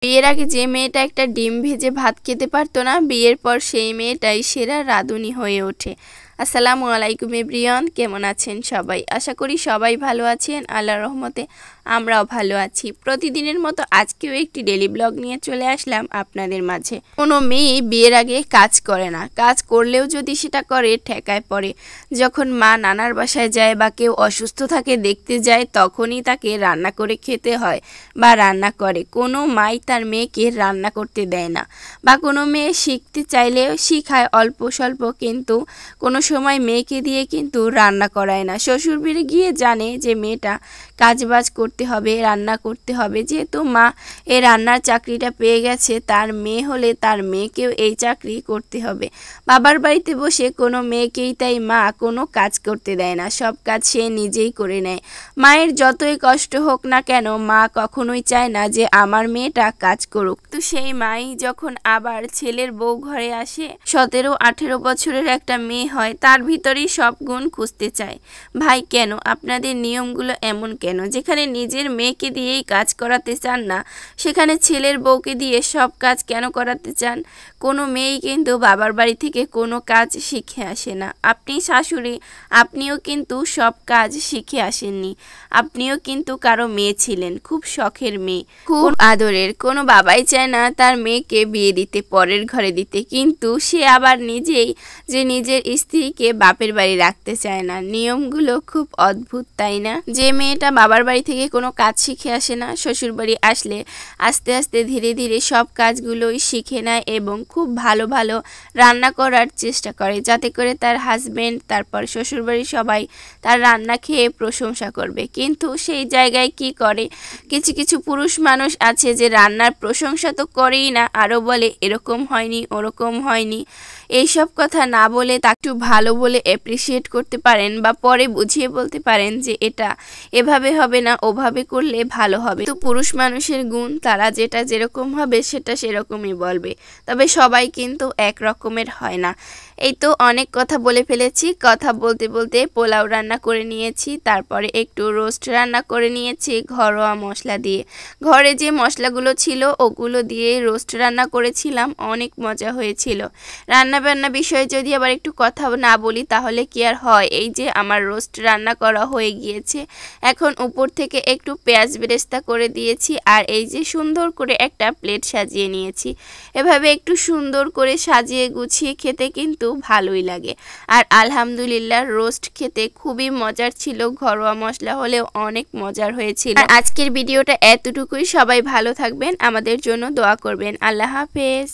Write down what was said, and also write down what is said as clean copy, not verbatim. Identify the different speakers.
Speaker 1: বিয়ের আগে যে মেয়েটা একটা ডিম ভেজে ভাত খেতে পারতো না, বিয়ের পর সেই মেয়েটাই সেরা রাঁধুনি হয়ে ওঠে। আসসালামু আলাইকুম এভরিওয়ান, কেমন আছেন সবাই? আশা করি সবাই ভালো আছেন। আল্লাহর রহমতে আমরাও ভালো আছি। প্রতিদিনের মতো আজকেও একটি ডেলি ব্লগ নিয়ে চলে আসলাম আপনাদের মাঝে। কোনো মেয়ে বিয়ের আগে কাজ করে না, কাজ করলেও যদি সেটা করে ঠেকায় পড়ে। যখন মা নানার বাসায় যায় বা কেউ অসুস্থ থাকে দেখতে যায়, তখনই তাকে রান্না করে খেতে হয় বা রান্না করে। কোনো মাই তার মেয়েকে রান্না করতে দেয় না, বা কোনো মেয়ে শিখতে চাইলেও শিখায় অল্প স্বল্প, কিন্তু কোনো সময় মেয়েকে দিয়ে কিন্তু রান্না করায় না। শ্বশুর বাড়ি গিয়ে জানে যে মেয়েটা কাজবাজ করতে হবে, রান্না করতে হবে। যেহেতু মা এই রান্নার চাকরিটা পেয়ে গেছে, তার মেয়ে হলে তার মেয়েকেও এই চাকরি করতে হবে। বাবার বাড়িতে বসে কোনো মেয়েকেই তাই মা কোনো কাজ করতে দেয় না, সব কাজ সে নিজেই করে নেয়। মায়ের যতই কষ্ট হোক না কেন, মা কখনোই চায় না যে আমার মেয়েটা কাজ করুক। তো সেই মাই যখন আবার ছেলের বউ ঘরে আসে, 17-18 বছরের একটা মেয়ে হয়, তার ভিতরেই সব গুণ খুঁজতে চায়। ভাই কেন আপনাদের নিয়মগুলো এমন কেন? যেখানে নিজের মেয়েকে দিয়েই কাজ করাতে চান না, সেখানে ছেলের বউকে দিয়ে সব কাজ কেন করাতে চান? কোনো মেয়েই কিন্তু বাবার বাড়ি থেকে কোনো কাজ শিখে আসে না। আপনি শাশুড়ি, আপনিও কিন্তু সব কাজ শিখে আসেননি। আপনিও কিন্তু কারো মেয়ে ছিলেন, খুব শখের মেয়ে, খুব আদরের। কোনো বাবাই চায় না তার মেয়েকে বিয়ে দিতে, পরের ঘরে দিতে, কিন্তু সে আবার নিজেই যে নিজের স্ত্রীকে বাপের বাড়ি রাখতে চায় না। নিয়মগুলো খুব অদ্ভুত, তাই না? যে মেয়েটা বাবার বাড়ি থেকে কোনো কাজ শিখে আসে না, শ্বশুর বাড়ি আসলে আস্তে আস্তে ধীরে ধীরে সব কাজগুলোই শিখে নেয় এবং খুব ভালো ভালো রান্না করার চেষ্টা করে, যাতে করে তার হাজবেন্ড, তারপর শ্বশুরবাড়ির সবাই তার রান্না খেয়ে প্রশংসা করবে। কিন্তু সেই জায়গায় কি করে, কিছু কিছু পুরুষ মানুষ আছে যে রান্নার প্রশংসা তো করেই না, আরও বলে এরকম হয়নি, ওরকম হয়নি। এইসব কথা না বলে তাকে একটু ভালো বলে অ্যাপ্রিসিয়েট করতে পারেন, বা পরে বুঝিয়ে বলতে পারেন যে এটা এভাবে হবে না, ওভাবে করলে ভালো হবে। তো পুরুষ মানুষের গুণ, তারা যেটা যেরকম হবে সেটা সেরকমই বলবে, তবে সবাই কিন্তু এক রকমের হয় না। এই তো অনেক কথা বলে ফেলেছি। কথা বলতে বলতে পোলাও রান্না করে নিয়েছি, তারপরে একটু রোস্ট রান্না করে নিয়েছি ঘরোয়া মশলা দিয়ে। ঘরে যে মশলাগুলো ছিল ওগুলো দিয়ে রোস্ট রান্না করেছিলাম, অনেক মজা হয়েছিল। রান্নাবান্না বিষয়ে যদি আবার একটু কথা না বলি তাহলে কি আর হয়? এই যে আমার রোস্ট রান্না করা হয়ে গিয়েছে, এখন উপর থেকে একটু পেঁয়াজ বেরেস্তা করে দিয়েছি, আর এই যে সুন্দর করে একটা প্লেট সাজিয়ে নিয়েছি। এভাবে একটু সুন্দর করে সাজিয়ে গুছিয়ে খেতে কিন্তু ভালোই লাগে। আর আলহামদুলিল্লাহ রোস্ট খেতে খুবই মজার ছিল, ঘরোয়া মশলা হলেও অনেক মজার হয়েছিল। আজকের ভিডিওটা এতটুকুই। সবাই ভালো থাকবেন, আমাদের জন্য দোয়া করবেন। আল্লাহ হাফেজ।